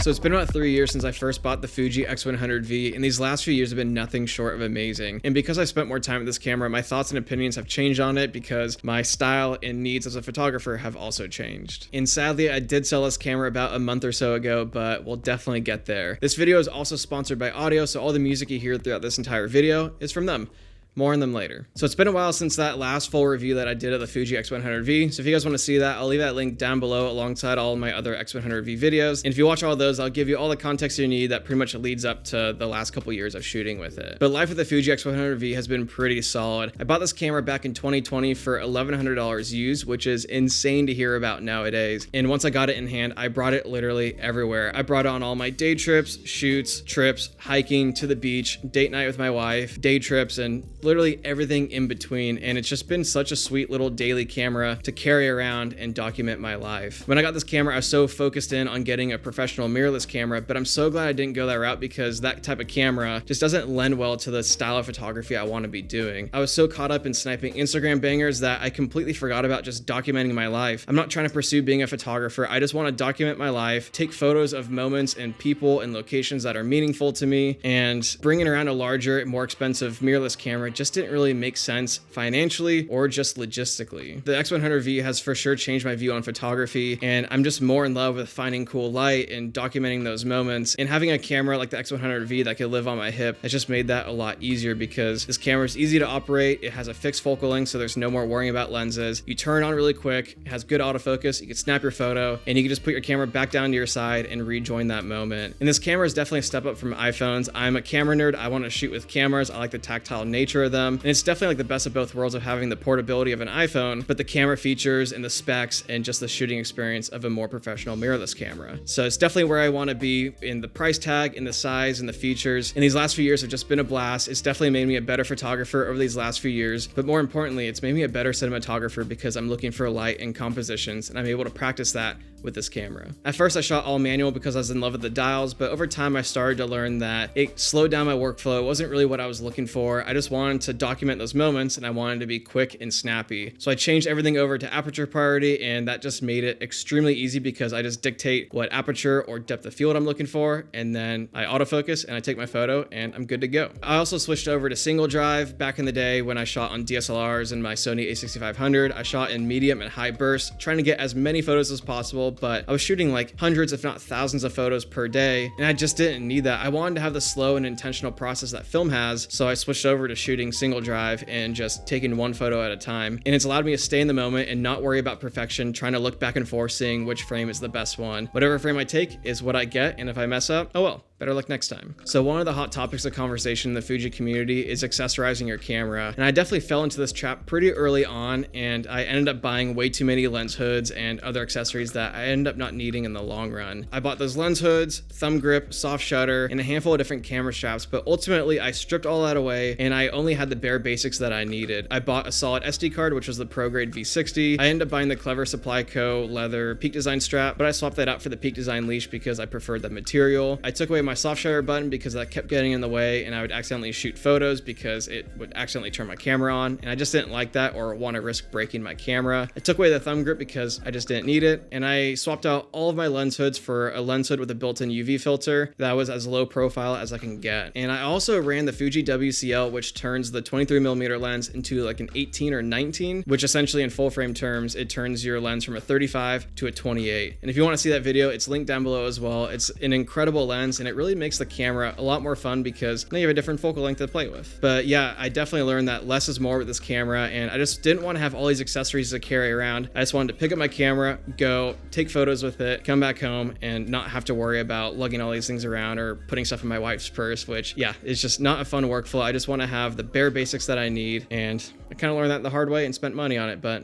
So it's been about 3 years since I first bought the Fuji x100v, and these last few years have been nothing short of amazing. And because I spent more time with this camera, my thoughts and opinions have changed on it because my style and needs as a photographer have also changed. And sadly, I did sell this camera about a month or so ago, but we'll definitely get there. This video is also sponsored by Audiio, so all the music you hear throughout this entire video is from them. More on them later. So it's been a while since that last full review that I did of the Fuji x100v. So if you guys want to see that, I'll leave that link down below alongside all of my other x100v videos. And if you watch all of those, I'll give you all the context you need that pretty much leads up to the last couple years of shooting with it. But life with the Fuji x100v has been pretty solid. I bought this camera back in 2020 for $1,100 used, which is insane to hear about nowadays. And once I got it in hand, I brought it literally everywhere. I brought it on all my day trips, shoots, trips, hiking, to the beach, date night with my wife, day trips, and literally everything in between. And it's just been such a sweet little daily camera to carry around and document my life. When I got this camera, I was so focused in on getting a professional mirrorless camera, but I'm so glad I didn't go that route because that type of camera just doesn't lend well to the style of photography I want to be doing. I was so caught up in sniping Instagram bangers that I completely forgot about just documenting my life. I'm not trying to pursue being a photographer. I just want to document my life, take photos of moments and people and locations that are meaningful to me, and bringing around a larger, more expensive mirrorless camera just didn't really make sense financially or just logistically. The x100v has for sure changed my view on photography, and I'm just more in love with finding cool light and documenting those moments. And having a camera like the x100v that could live on my hip has just made that a lot easier because this camera is easy to operate. It has a fixed focal length, so there's no more worrying about lenses. You turn it on really quick, it has good autofocus, you can snap your photo, and you can just put your camera back down to your side and rejoin that moment. And this camera is definitely a step up from iPhones. I'm a camera nerd. I want to shoot with cameras. I like the tactile nature of them. And it's definitely like the best of both worlds of having the portability of an iPhone, but the camera features and the specs and just the shooting experience of a more professional mirrorless camera. So it's definitely where I want to be in the price tag, in the size, and the features. And these last few years have just been a blast. It's definitely made me a better photographer over these last few years, but more importantly, it's made me a better cinematographer because I'm looking for light and compositions, and I'm able to practice that with this camera. At first I shot all manual because I was in love with the dials, but over time I started to learn that it slowed down my workflow. It wasn't really what I was looking for. I just wanted to document those moments and I wanted to be quick and snappy. So I changed everything over to aperture priority, and that just made it extremely easy because I just dictate what aperture or depth of field I'm looking for, and then I autofocus and I take my photo and I'm good to go. I also switched over to single drive. Back in the day when I shot on DSLRs and my Sony a6500, I shot in medium and high bursts, trying to get as many photos as possible, but I was shooting like hundreds if not thousands of photos per day, and I just didn't need that. I wanted to have the slow and intentional process that film has, so I switched over to shooting single drive and just taking one photo at a time. And it's allowed me to stay in the moment and not worry about perfection, trying to look back and forth, seeing which frame is the best one. Whatever frame I take is what I get, and if I mess up, oh well. Better luck next time. So one of the hot topics of conversation in the Fuji community is accessorizing your camera. And I definitely fell into this trap pretty early on, and I ended up buying way too many lens hoods and other accessories that I ended up not needing in the long run. I bought those lens hoods, thumb grip, soft shutter, and a handful of different camera straps, but ultimately I stripped all that away and I only had the bare basics that I needed. I bought a solid SD card, which was the Pro Grade V60. I ended up buying the Clever Supply Co. leather Peak Design strap, but I swapped that out for the Peak Design leash because I preferred that material. I took away my soft shutter button because that kept getting in the way and I would accidentally shoot photos because it would accidentally turn my camera on, and I just didn't like that or want to risk breaking my camera. I took away the thumb grip because I just didn't need it, and I swapped out all of my lens hoods for a lens hood with a built-in UV filter that was as low profile as I can get. And I also ran the Fuji WCL, which turns the 23mm lens into like an 18 or 19, which essentially in full frame terms, it turns your lens from a 35 to a 28. And if you want to see that video, it's linked down below as well. It's an incredible lens, and it really makes the camera a lot more fun because now you have a different focal length to play with. But yeah, I definitely learned that less is more with this camera, and I just didn't want to have all these accessories to carry around. I just wanted to pick up my camera, go take photos with it, come back home, and not have to worry about lugging all these things around or putting stuff in my wife's purse, which yeah, it's just not a fun workflow. I just want to have the bare basics that I need, and I kind of learned that the hard way and spent money on it, but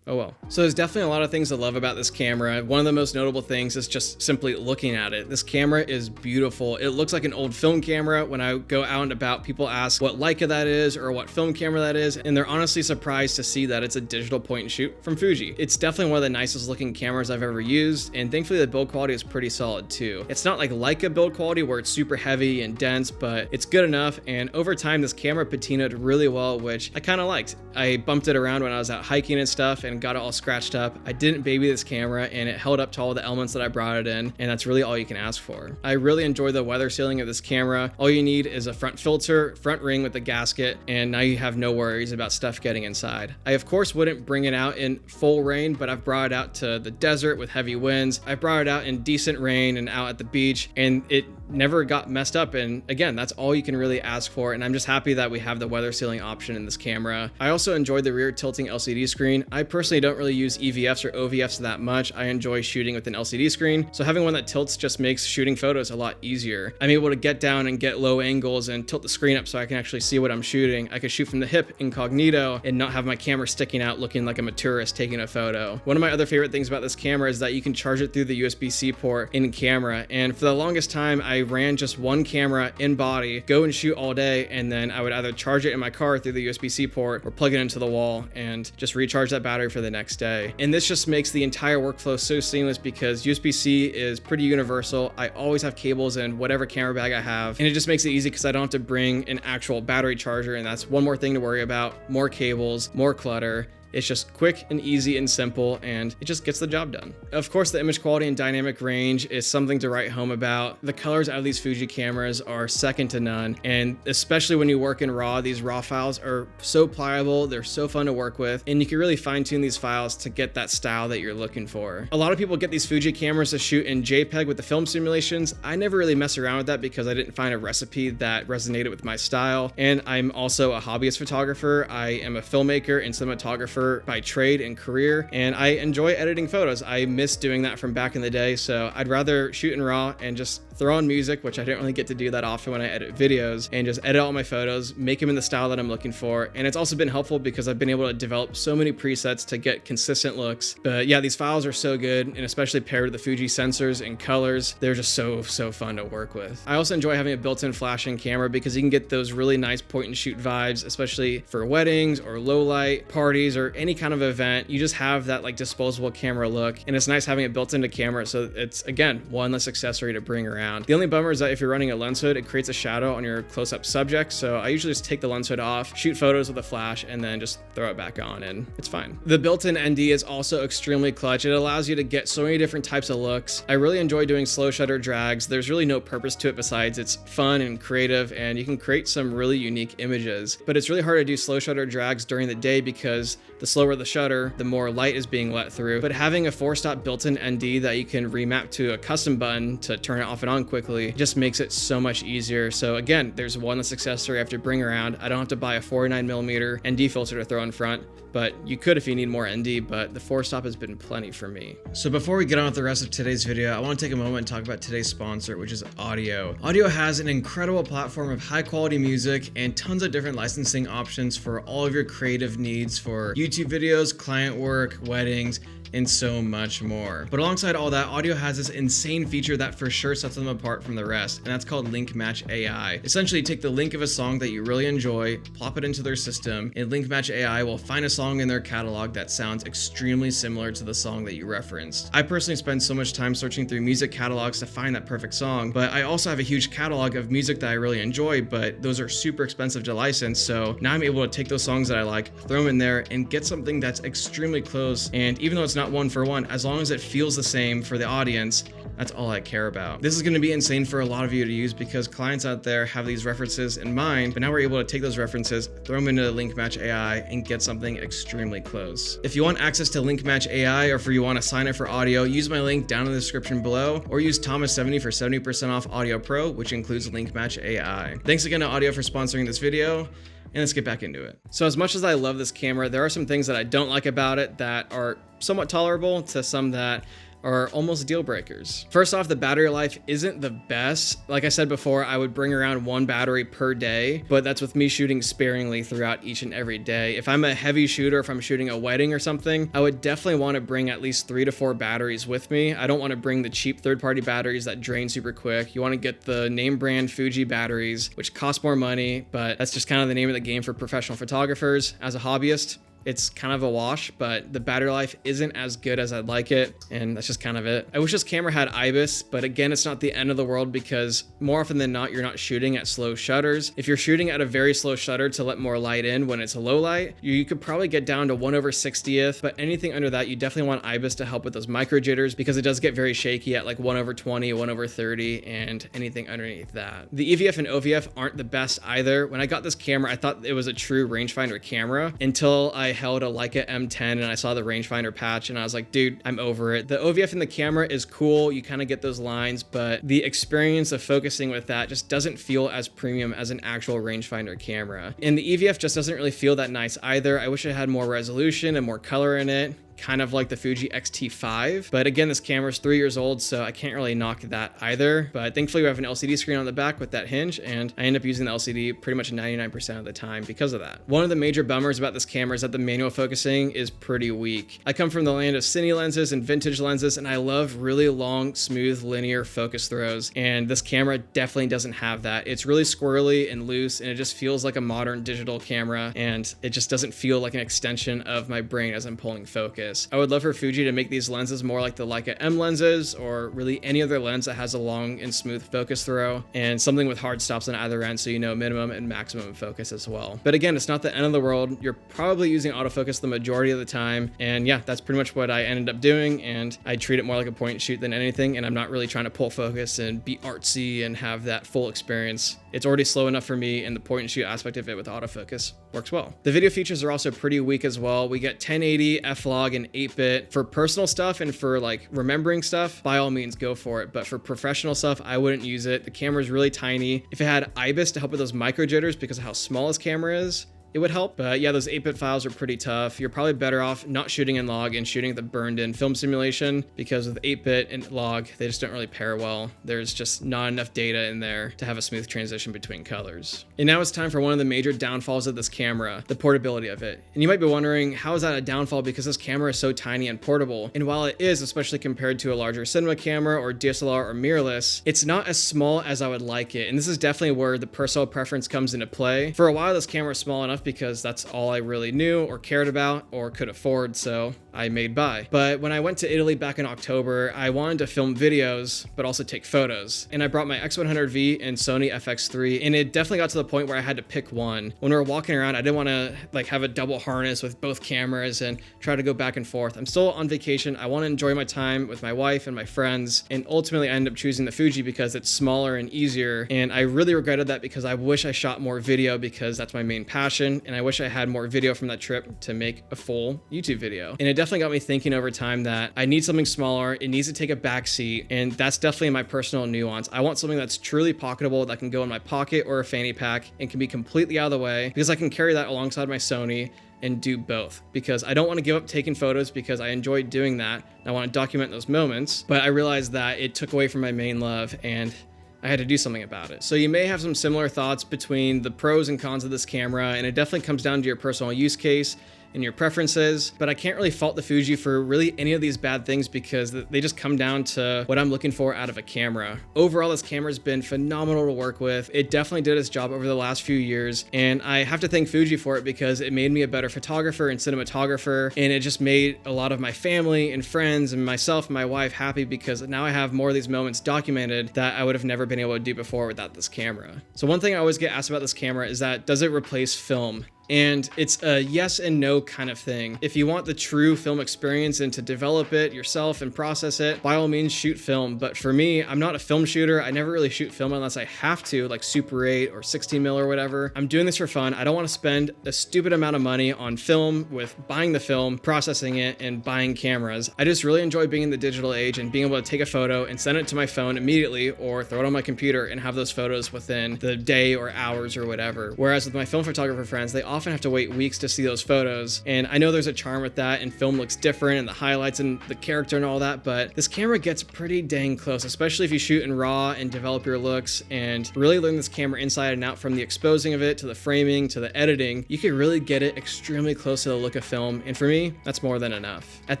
oh well. So there's definitely a lot of things to love about this camera. One of the most notable things is just simply looking at it. This camera is beautiful. It looks like an old film camera. When I go out and about, people ask what Leica that is or what film camera that is, and they're honestly surprised to see that it's a digital point and shoot from Fuji. It's definitely one of the nicest looking cameras I've ever used, and thankfully the build quality is pretty solid too. It's not like Leica build quality where it's super heavy and dense, but it's good enough, and over time this camera patinaed really well, which I kind of liked. I bumped it around when I was out hiking and stuff, and and got it all scratched up. I didn't baby this camera and it held up to all the elements that I brought it in, and that's really all you can ask for. I really enjoy the weather sealing of this camera. All you need is a front filter, front ring with the gasket, and now you have no worries about stuff getting inside. I of course wouldn't bring it out in full rain, but I've brought it out to the desert with heavy winds. I brought it out in decent rain and out at the beach, and it never got messed up. And again, that's all you can really ask for, and I'm just happy that we have the weather sealing option in this camera. I also enjoyed the rear tilting LCD screen. I personally don't really use EVFs or OVFs that much. I enjoy shooting with an LCD screen, so having one that tilts just makes shooting photos a lot easier. I'm able to get down and get low angles and tilt the screen up so I can actually see what I'm shooting. I could shoot from the hip incognito and not have my camera sticking out looking like I'm a tourist taking a photo. One of my other favorite things about this camera is that you can charge it through the USB-C port in camera, and for the longest time I ran just one camera in body, go and shoot all day, and then I would either charge it in my car through the USB-C port or plug it into the wall and just recharge that battery for the next day. And this just makes the entire workflow so seamless because USB-C is pretty universal. I always have cables in whatever camera bag I have, and it just makes it easy because I don't have to bring an actual battery charger, and that's one more thing to worry about. More cables, more clutter. It's just quick and easy and simple, and it just gets the job done. Of course, the image quality and dynamic range is something to write home about. The colors out of these Fuji cameras are second to none, and especially when you work in RAW, these RAW files are so pliable, they're so fun to work with, and you can really fine-tune these files to get that style that you're looking for. A lot of people get these Fuji cameras to shoot in JPEG with the film simulations. I never really mess around with that because I didn't find a recipe that resonated with my style, and I'm also a hobbyist photographer. I am a filmmaker and cinematographer by trade and career, and I enjoy editing photos. I miss doing that from back in the day, so I'd rather shoot in RAW and just throw on music, which I don't really get to do that often when I edit videos, and just edit all my photos, make them in the style that I'm looking for. And it's also been helpful because I've been able to develop so many presets to get consistent looks. But yeah, these files are so good, and especially paired with the Fuji sensors and colors, they're just so fun to work with. I also enjoy having a built-in flashing camera because you can get those really nice point and shoot vibes, especially for weddings or low light parties or any kind of event. You just have that like disposable camera look, and it's nice having it built into camera, so it's again one less accessory to bring around. The only bummer is that if you're running a lens hood, it creates a shadow on your close-up subject, so I usually just take the lens hood off, shoot photos with a flash, and then just throw it back on, and it's fine. The built-in ND is also extremely clutch. It allows you to get so many different types of looks. I really enjoy doing slow shutter drags. There's really no purpose to it besides it's fun and creative, and you can create some really unique images. But it's really hard to do slow shutter drags during the day because the slower the shutter, the more light is being let through. But having a 4-stop built-in ND that you can remap to a custom button to turn it off and on quickly just makes it so much easier. So again, there's one less accessory I have to bring around. I don't have to buy a 49mm ND filter to throw in front, but you could if you need more ND, but the 4-stop has been plenty for me. So before we get on with the rest of today's video, I want to take a moment and talk about today's sponsor, which is Audiio. Audiio has an incredible platform of high quality music and tons of different licensing options for all of your creative needs for YouTube videos, client work, weddings, and so much more. But alongside all that, Audiio has this insane feature that for sure sets them apart from the rest, and that's called Link Match AI. Essentially, take the link of a song that you really enjoy, plop it into their system, and Link Match AI will find a song in their catalog that sounds extremely similar to the song that you referenced. I personally spend so much time searching through music catalogs to find that perfect song, but I also have a huge catalog of music that I really enjoy, but those are super expensive to license, so now I'm able to take those songs that I like, throw them in there, and get something that's extremely close, and even though it's not one for one, as long as it feels the same for the audience, that's all I care about. This is going to be insane for a lot of you to use because clients out there have these references in mind, but now we're able to take those references, throw them into Link Match AI, and get something extremely close. If you want access to Link Match AI, or if you want to sign up for Audiio, use my link down in the description below, or use Thomas70 for 70% off Audiio Pro, which includes Link Match AI. Thanks again to Audiio for sponsoring this video. And let's get back into it. So as much as I love this camera, there are some things that I don't like about it that are somewhat tolerable to some that are almost deal breakers. First off, the battery life isn't the best. Like I said before, I would bring around one battery per day, but that's with me shooting sparingly throughout each and every day. If I'm a heavy shooter, if I'm shooting a wedding or something, I would definitely want to bring at least 3 to 4 batteries with me. I don't want to bring the cheap third-party batteries that drain super quick. You want to get the name brand Fuji batteries, which cost more money, but that's just kind of the name of the game for professional photographers. As a hobbyist, It's kind of a wash, but the battery life isn't as good as I'd like it, and that's just kind of it. I wish this camera had IBIS, but again, it's not the end of the world because more often than not, you're not shooting at slow shutters. If you're shooting at a very slow shutter to let more light in when it's a low light, you could probably get down to 1/60th, but anything under that, you definitely want IBIS to help with those micro jitters because it does get very shaky at like 1/20, 1/30, and anything underneath that. The EVF and OVF aren't the best either. When I got this camera, I thought it was a true rangefinder camera until I held a Leica M10 and I saw the rangefinder patch and I was like, dude, I'm over it. The OVF in the camera is cool. You kind of get those lines, but the experience of focusing with that just doesn't feel as premium as an actual rangefinder camera. And the EVF just doesn't really feel that nice either. I wish it had more resolution and more color in it, kind of like the Fuji X-T5. But again, this camera is 3 years old, so I can't really knock that either. But thankfully we have an LCD screen on the back with that hinge, and I end up using the LCD pretty much 99% of the time because of that. One of the major bummers about this camera is that the manual focusing is pretty weak. I come from the land of cine lenses and vintage lenses, and I love really long, smooth, linear focus throws. And this camera definitely doesn't have that. It's really squirrely and loose, and it just feels like a modern digital camera, and it just doesn't feel like an extension of my brain as I'm pulling focus. I would love for Fuji to make these lenses more like the Leica M lenses, or really any other lens that has a long and smooth focus throw, and something with hard stops on either end so you know minimum and maximum focus as well. But again, it's not the end of the world. You're probably using autofocus the majority of the time, and yeah, that's pretty much what I ended up doing, and I treat it more like a point and shoot than anything, and I'm not really trying to pull focus and be artsy and have that full experience. It's already slow enough for me, and the point and shoot aspect of it with autofocus works well. The video features are also pretty weak as well. We get 1080, F-Log, and 8-bit. For personal stuff and for like remembering stuff, by all means go for it. But for professional stuff, I wouldn't use it. The camera is really tiny. If it had IBIS to help with those micro jitters because of how small this camera is, it would help. But yeah, those 8-bit files are pretty tough. You're probably better off not shooting in log and shooting the burned in film simulation, because with 8-bit and log, they just don't really pair well. There's just not enough data in there to have a smooth transition between colors. And now it's time for one of the major downfalls of this camera, the portability of it. And you might be wondering, how is that a downfall because this camera is so tiny and portable? And while it is, especially compared to a larger cinema camera or DSLR or mirrorless, it's not as small as I would like it. And this is definitely where the personal preference comes into play. For a while, this camera was small enough because that's all I really knew or cared about or could afford, so I made by. But when I went to Italy back in October, I wanted to film videos, but also take photos. And I brought my x100v and Sony FX3, and it definitely got to the point where I had to pick one. When we were walking around, I didn't want to like have a double harness with both cameras and try to go back and forth. I'm still on vacation. I want to enjoy my time with my wife and my friends. And ultimately I ended up choosing the Fuji because it's smaller and easier. And I really regretted that because I wish I shot more video because that's my main passion. And I wish I had more video from that trip to make a full YouTube video. And it definitely got me thinking over time that I need something smaller. It needs to take a back seat. And that's definitely my personal nuance. I want something that's truly pocketable that can go in my pocket or a fanny pack and can be completely out of the way, because I can carry that alongside my Sony and do both, because I don't want to give up taking photos because I enjoy doing that. I want to document those moments, but I realized that it took away from my main love and I had to do something about it. So you may have some similar thoughts between the pros and cons of this camera, and it definitely comes down to your personal use case and your preferences, but I can't really fault the Fuji for really any of these bad things because they just come down to what I'm looking for out of a camera. Overall, this camera's been phenomenal to work with. It definitely did its job over the last few years, and I have to thank Fuji for it because it made me a better photographer and cinematographer, and it just made a lot of my family and friends and myself and my wife happy because now I have more of these moments documented that I would have never been able to do before without this camera. So one thing I always get asked about this camera is that, does it replace film? And it's a yes and no kind of thing. If you want the true film experience and to develop it yourself and process it, by all means shoot film. But for me, I'm not a film shooter. I never really shoot film unless I have to, like Super 8 or 16 mil or whatever. I'm doing this for fun. I don't want to spend a stupid amount of money on film with buying the film, processing it, and buying cameras. I just really enjoy being in the digital age and being able to take a photo and send it to my phone immediately or throw it on my computer and have those photos within the day or hours or whatever. Whereas with my film photographer friends, they often have to wait weeks to see those photos. And I know there's a charm with that, and film looks different and the highlights and the character and all that, but this camera gets pretty dang close, especially if you shoot in RAW and develop your looks and really learn this camera inside and out, from the exposing of it to the framing to the editing. You can really get it extremely close to the look of film, and for me, that's more than enough. At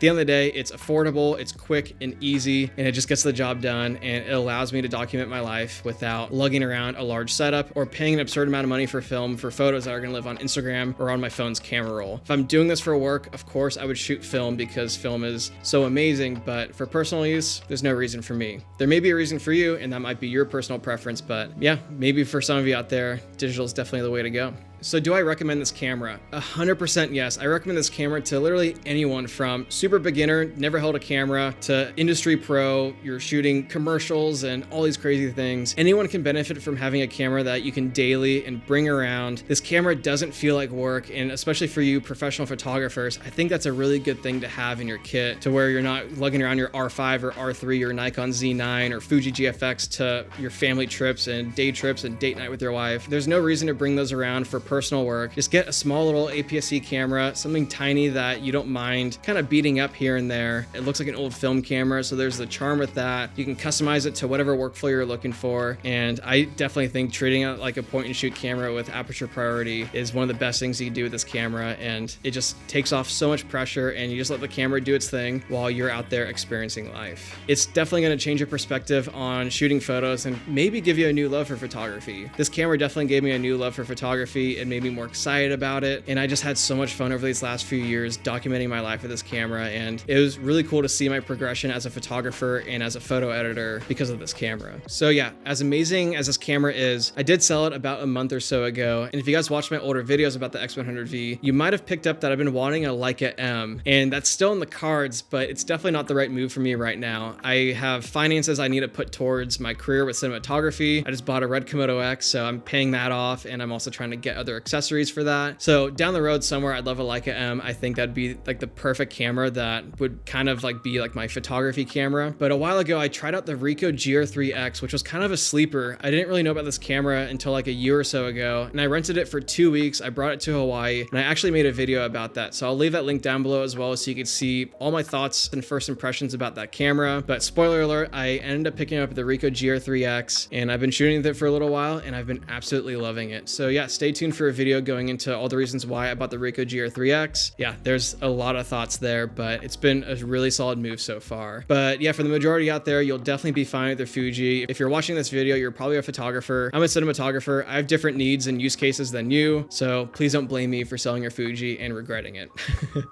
the end of the day, it's affordable, it's quick and easy, and it just gets the job done, and it allows me to document my life without lugging around a large setup or paying an absurd amount of money for film for photos that are going to live on Instagram Instagram or on my phone's camera roll. If I'm doing this for work, of course I would shoot film because film is so amazing, but for personal use, there's no reason for me. There may be a reason for you, and that might be your personal preference, but yeah, maybe for some of you out there, digital is definitely the way to go. So do I recommend this camera? 100% yes. I recommend this camera to literally anyone from super beginner, never held a camera, to industry pro, you're shooting commercials and all these crazy things. Anyone can benefit from having a camera that you can daily and bring around. This camera doesn't feel like work, and especially for you professional photographers, I think that's a really good thing to have in your kit, to where you're not lugging around your R5 or R3 or Nikon Z9 or Fuji GFX to your family trips and day trips and date night with your wife. There's no reason to bring those around for personal work. Just get a small little APS-C camera, something tiny that you don't mind kind of beating up here and there. It looks like an old film camera, so there's the charm with that. You can customize it to whatever workflow you're looking for, and I definitely think treating it like a point and shoot camera with aperture priority is one of the best things you can do with this camera, and it just takes off so much pressure, and you just let the camera do its thing while you're out there experiencing life. It's definitely going to change your perspective on shooting photos and maybe give you a new love for photography. This camera definitely gave me a new love for photography and made me more excited about it, and I just had so much fun over these last few years documenting my life with this camera, and it was really cool to see my progression as a photographer and as a photo editor because of this camera. So yeah, as amazing as this camera is, I did sell it about a month or so ago, and if you guys watched my older videos about the X100V, you might have picked up that I've been wanting a Leica M, and that's still in the cards, but it's definitely not the right move for me right now. I have finances I need to put towards my career with cinematography. I just bought a Red Komodo X, so I'm paying that off, and I'm also trying to get other accessories for that. So down the road somewhere, I'd love a Leica M. I think that'd be like the perfect camera that would kind of like be like my photography camera. But a while ago, I tried out the Ricoh GR3X, which was kind of a sleeper. I didn't really know about this camera until like a year or so ago, and I rented it for 2 weeks. I brought it to Hawaii, and I actually made a video about that. So I'll leave that link down below as well, so you can see all my thoughts and first impressions about that camera. But spoiler alert, I ended up picking up the Ricoh GR3X, and I've been shooting with it for a little while, and I've been absolutely loving it. So yeah, stay tuned for a video going into all the reasons why I bought the Ricoh GR3X. Yeah, there's a lot of thoughts there, but it's been a really solid move so far. But yeah, for the majority out there, you'll definitely be fine with your Fuji. If you're watching this video, you're probably a photographer. I'm a cinematographer. I have different needs and use cases than you, so please don't blame me for selling your Fuji and regretting it.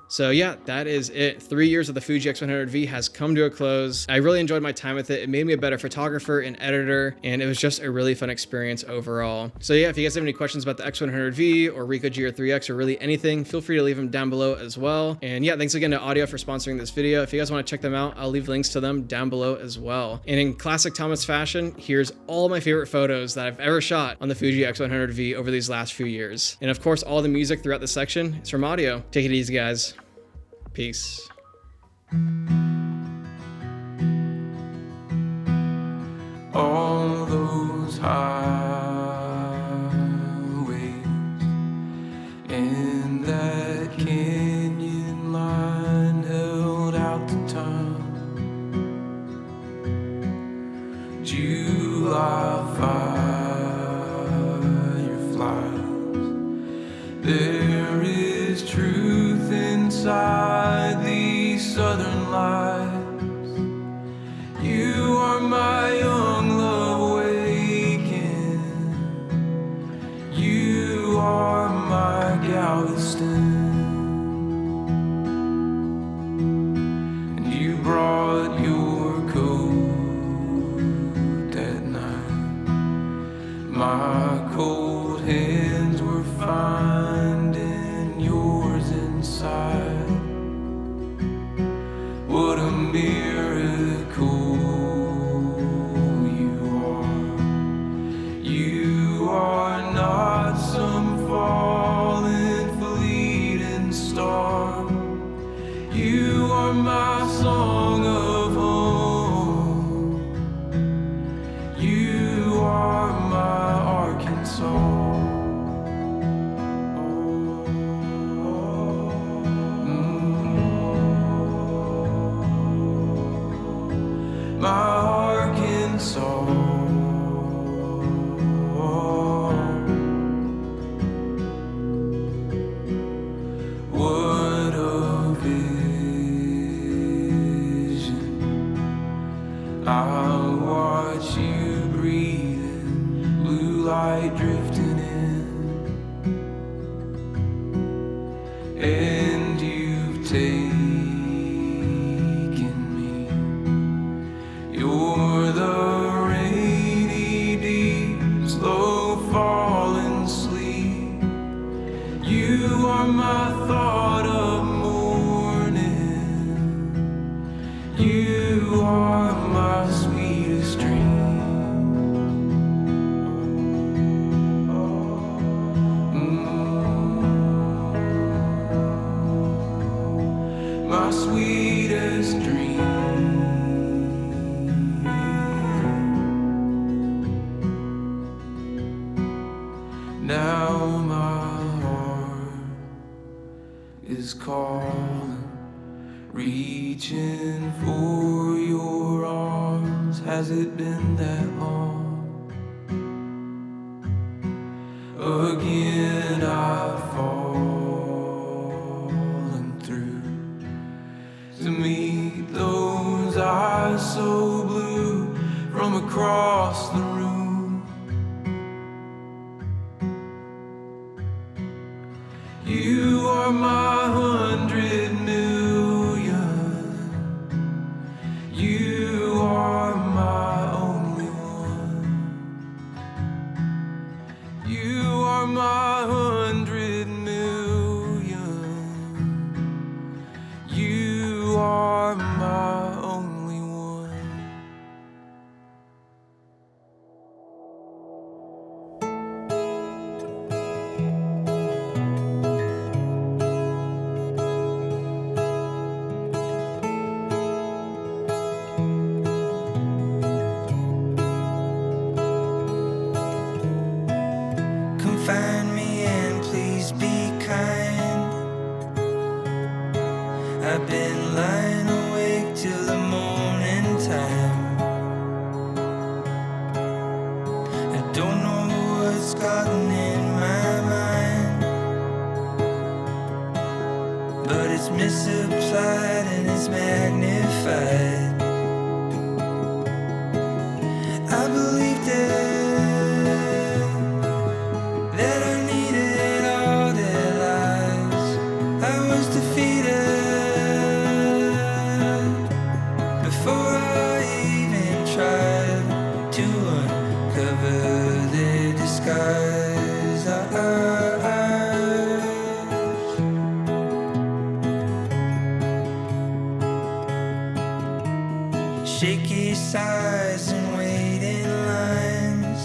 So yeah, that is it. 3 years of the Fuji X100V has come to a close. I really enjoyed my time with it. It made me a better photographer and editor, and it was just a really fun experience overall. So yeah, if you guys have any questions about the X100V or Ricoh GR3X or really anything, feel free to leave them down below as well. And yeah, thanks again to Audiio for sponsoring this video. If you guys want to check them out, I'll leave links to them down below as well. And in classic Thomas fashion, here's all my favorite photos that I've ever shot on the Fuji X100V over these last few years. And of course, all the music throughout the section is from Audiio. Take it easy, guys. Peace. All those highways and that canyon line held out the time. July fireflies. There is truth inside these southern lights. You are my young love waking. You are my Galveston. And you brought your coat that night. My cold hands were finding yours inside. What a miracle you are. You are not some fallen fleeting star. You are my song of home. You are my Arkansas. My Arkansas. What a vision. and you've taken me. You're the rainy deep, slow falling sleep. You are my thought of morning. You are my sweetest dream. My sweetest dream. Now my heart is calling, reaching for your arms. Has it been that long? Again I've fallen through to meet those eyes so blue from across the room. You are my 100 million. You are my only one. You are my 100 million. You are my only one. Come find me and please be kind. I've been lying awake till the morning time. I don't know what's gotten in my mind, but it's misapplied and it's magnified. I believed that I needed all their lives. I was defeated before I even tried to uncover their disguise. Shaky sighs and waiting lines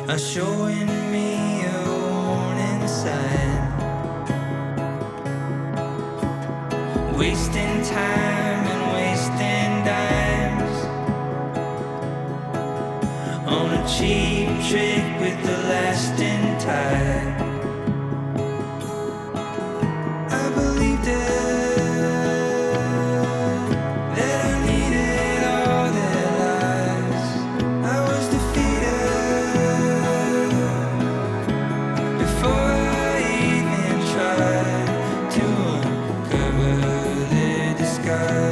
are showing me a warning sign. Wasting time and wasting dimes on a cheap trick with the lasting tide. I believed that I needed all their lives. I was defeated before I even tried to uncover their disguise.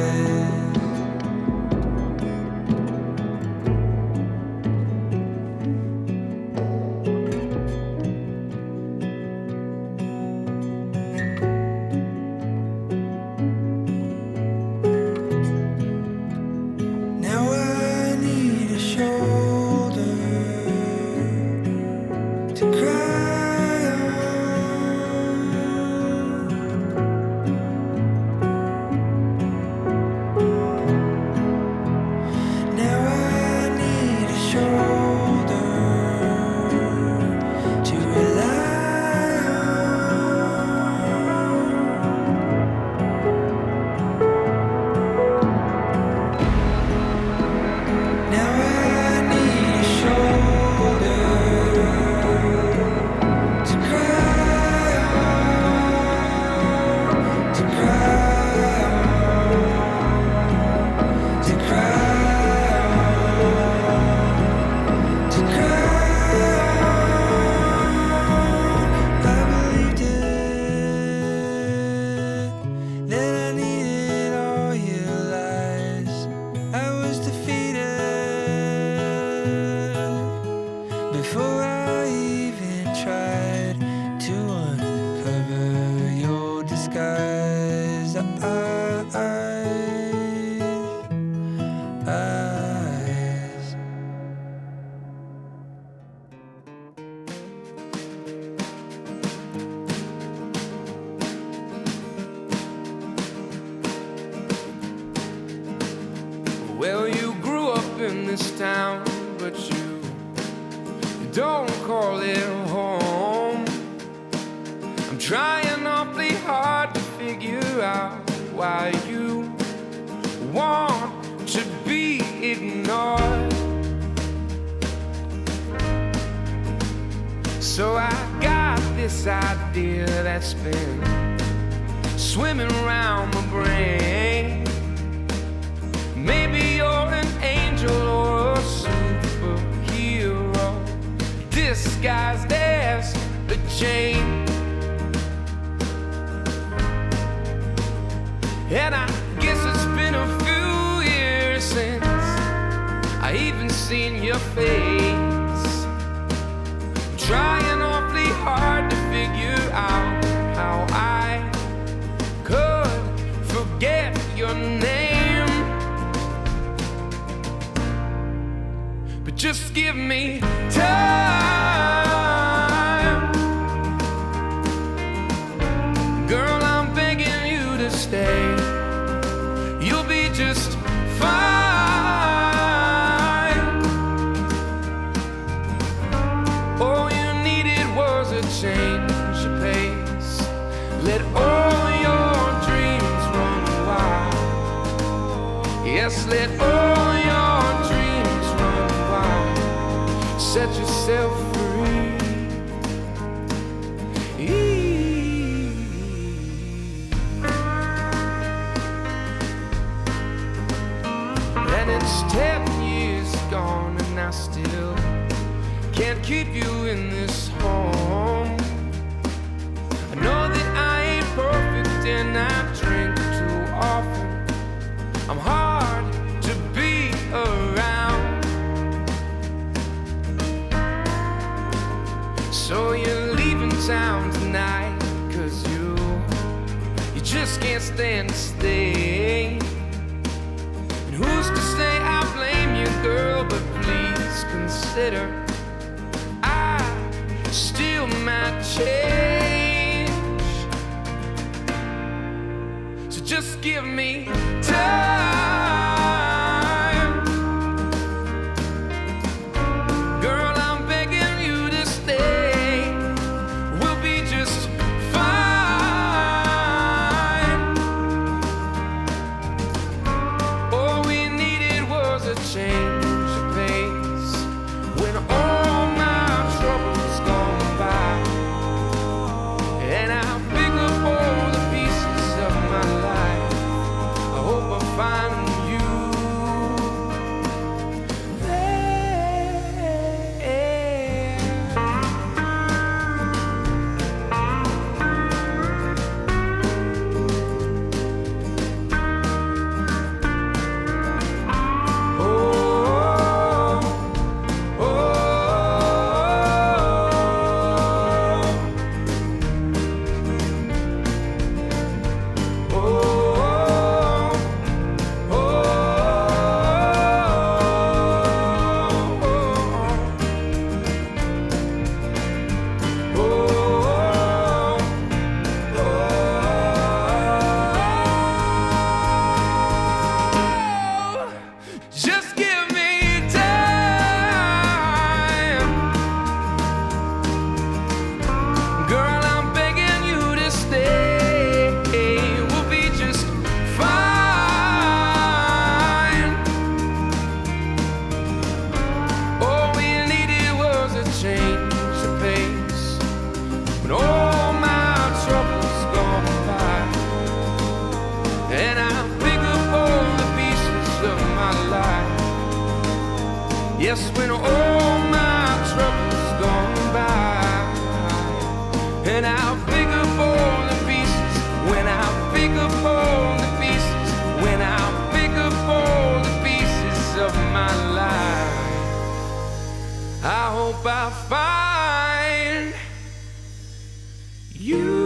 in this town, but you don't call it home. I'm trying awfully hard to figure out why you want to be ignored. So I got this idea that's been swimming around my brain. Maybe you're an angel or a superhero disguised as a chain. And I guess it's been a few years since I even seen your face. Trying awfully hard to figure out how I could forget your name. But just give me time. Girl, I'm begging you to stay. You'll be just fine. All you needed was a change of pace. Let all your dreams run wild. Yes, let all your dreams run wild. Set yourself free. And it's 10 years gone and I still can't keep you in this home. I know that I ain't perfect and I drink too often. I'm hard to be around. So you're leaving town tonight, 'cause you just can't stand to stay. And who's to say I blame you, girl, but please consider I still might change. So just give me time. Girl, I'm begging you to stay. We'll be just fine. All we needed was a change of pace. When all my troubles gone by, and I'll pick up all the pieces of my life. I hope I find you just give me time. Girl, I'm begging you to stay. We'll be just fine. All we needed was a change of pace. When all my troubles gone by, and I'll pick up all the pieces of my life. Yes, when all my troubles gone by, and I'll pick up all the pieces. When I'll pick up all the pieces. When I'll pick up all the pieces of my life. I hope I find you.